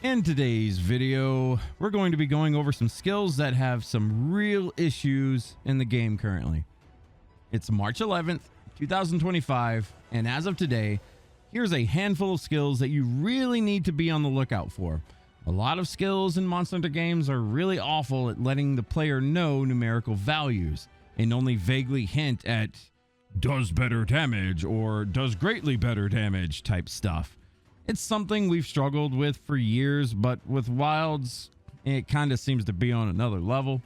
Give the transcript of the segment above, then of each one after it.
In today's video, we're going to be going over some skills that have some real issues in the game currently. It's March 11th, 2025, and as of today, here's a handful of skills that you really need to be on the lookout for. A lot of skills in Monster Hunter games are really awful at letting the player know numerical values and only vaguely hint at does better damage or does greatly better damage type stuff. It's something we've struggled with for years, but with wilds, it kind of seems to be on another level.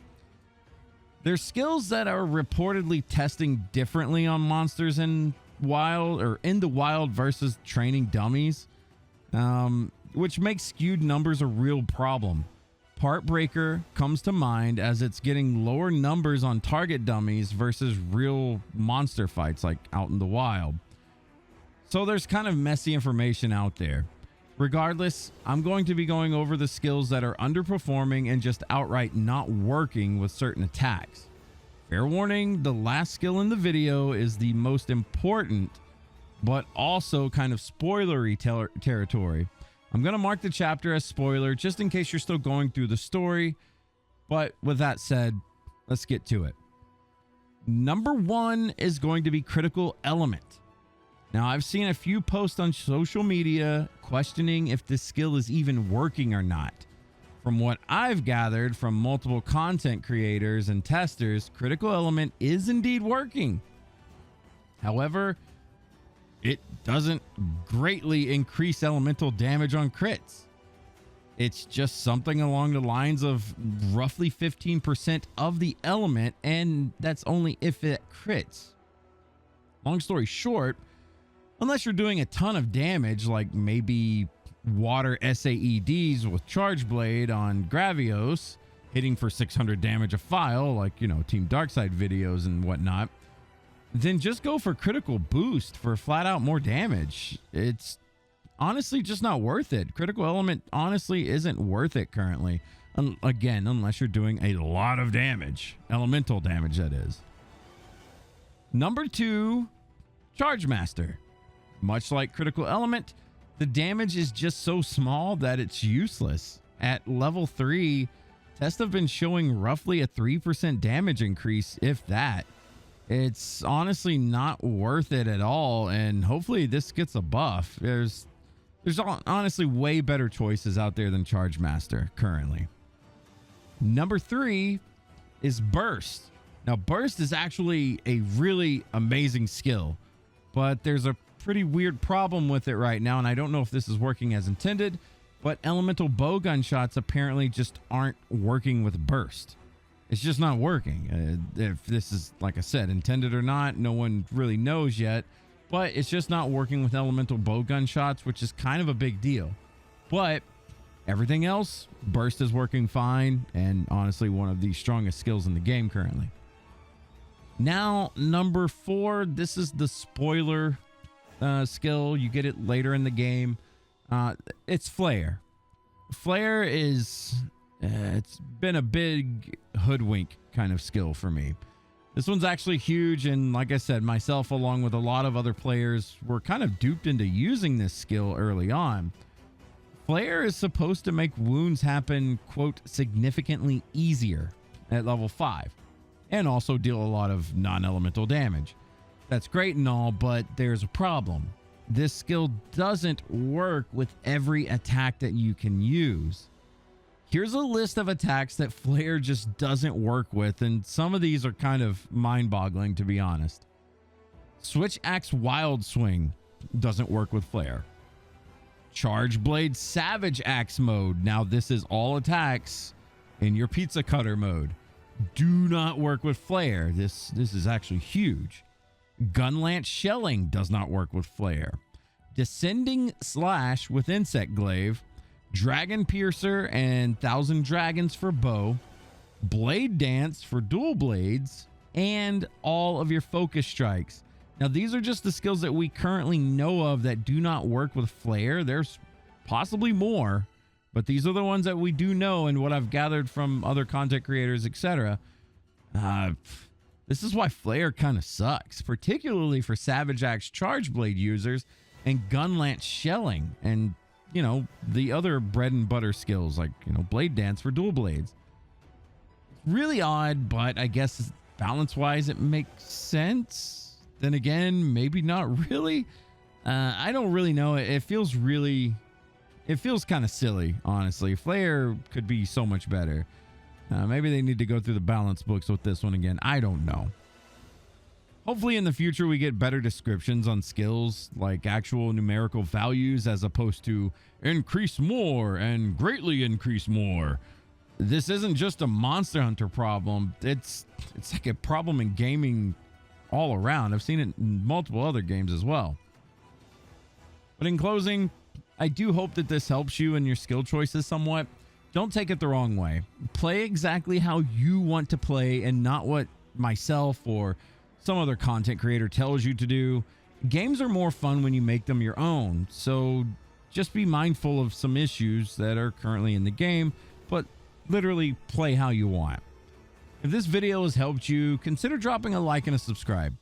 There's skills that are reportedly testing differently on monsters in wild or in the wild versus training dummies, which makes skewed numbers a real problem. Part Breaker comes to mind as it's getting lower numbers on target dummies versus real monster fights like out in the wild. So there's kind of messy information out there. Regardless, I'm going to be going over the skills that are underperforming and just outright not working with certain attacks. Fair warning, the last skill in the video is the most important, but also kind of spoilery territory. I'm going to mark the chapter as spoiler just in case you're still going through the story. But with that said, let's get to it. Number one is going to be critical element. Now, I've seen a few posts on social media questioning if this skill is even working or not. From what I've gathered from multiple content creators and testers, critical element is indeed working. However, it doesn't greatly increase elemental damage on crits. It's just something along the lines of roughly 15% of the element, and that's only if it crits. Long story short, unless you're doing a ton of damage, like maybe water SAEDs with Charge Blade on Gravios, hitting for 600 damage a file, like, Team Darkside videos and whatnot, then just go for critical boost for flat out more damage. It's honestly just not worth it. Critical element honestly isn't worth it currently. Again, unless you're doing a lot of damage. Elemental damage, that is. Number two, Charge Master. Much like critical element, the damage is just so small that it's useless. At level 3, tests have been showing roughly a 3% damage increase, if that. It's honestly not worth it at all, and hopefully this gets a buff. There's honestly way better choices out there than Charge Master currently. Number 3 is Burst. Now, Burst is actually a really amazing skill, but there's a pretty weird problem with it right now, and I don't know if this is working as intended, but elemental bowgun shots apparently just aren't working with Burst. It's just not working. If this is, like I said, intended or not, no one really knows yet, but it's just not working with elemental bowgun shots, which is kind of a big deal. But everything else, Burst is working fine, and honestly one of the strongest skills in the game currently. Now, number 4, this is the spoiler skill. You get it later in the game. It's Flare. Flare is it's been a big hoodwink kind of skill for me. This one's actually huge, and like I said, myself along with a lot of other players were kind of duped into using this skill early on. Flare is supposed to make wounds happen, quote, significantly easier at level 5, and also deal a lot of non-elemental damage. That's great and all, but there's a problem. This skill doesn't work with every attack that you can use. Here's a list of attacks that Flare just doesn't work with, and some of these are kind of mind-boggling, to be honest. Switch Axe Wild Swing doesn't work with Flare. Charge Blade Savage Axe mode. Now, this is all attacks in your Pizza Cutter mode. Do not work with Flare. This is actually huge. Gunlance Shelling does not work with Flare. Descending Slash with Insect Glaive. Dragon Piercer and Thousand Dragons for bow. Blade Dance for dual blades. And all of your focus strikes. Now, these are just the skills that we currently know of that do not work with Flare. There's possibly more, but these are the ones that we do know and what I've gathered from other content creators, etc. This is why Flare kind of sucks, particularly for Savage Axe Charge Blade users and Gunlance Shelling. And you know, the other bread and butter skills like, you know, blade dance for dual blades. Really odd, but I guess balance wise it makes sense. Then again, maybe not really. I don't really know. It feels kind of silly, honestly. Flare could be so much better. Maybe they need to go through the balance books with this one again. I don't know. Hopefully in the future we get better descriptions on skills, like actual numerical values as opposed to increase more and greatly increase more. This isn't just a Monster Hunter problem. It's like a problem in gaming all around. I've seen it in multiple other games as well. But in closing, I do hope that this helps you in your skill choices somewhat. Don't take it the wrong way. Play exactly how you want to play and not what myself or some other content creator tells you to do. Games are more fun when you make them your own. So just be mindful of some issues that are currently in the game, but literally play how you want. If this video has helped you, consider dropping a like and a subscribe.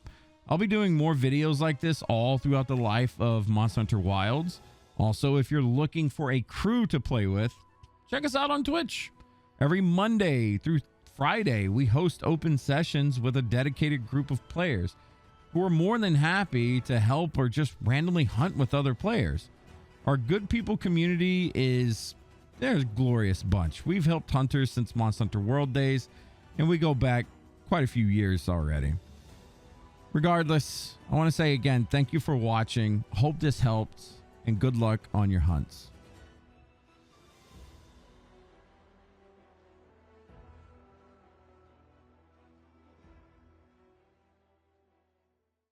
I'll be doing more videos like this all throughout the life of Monster Hunter Wilds. Also, if you're looking for a crew to play with, check us out on Twitch. Every Monday through Friday, we host open sessions with a dedicated group of players who are more than happy to help or just randomly hunt with other players. Our good people community they're a glorious bunch. We've helped hunters since Monster Hunter World days, and we go back quite a few years already. Regardless, I want to say again, thank you for watching. Hope this helped, and good luck on your hunts.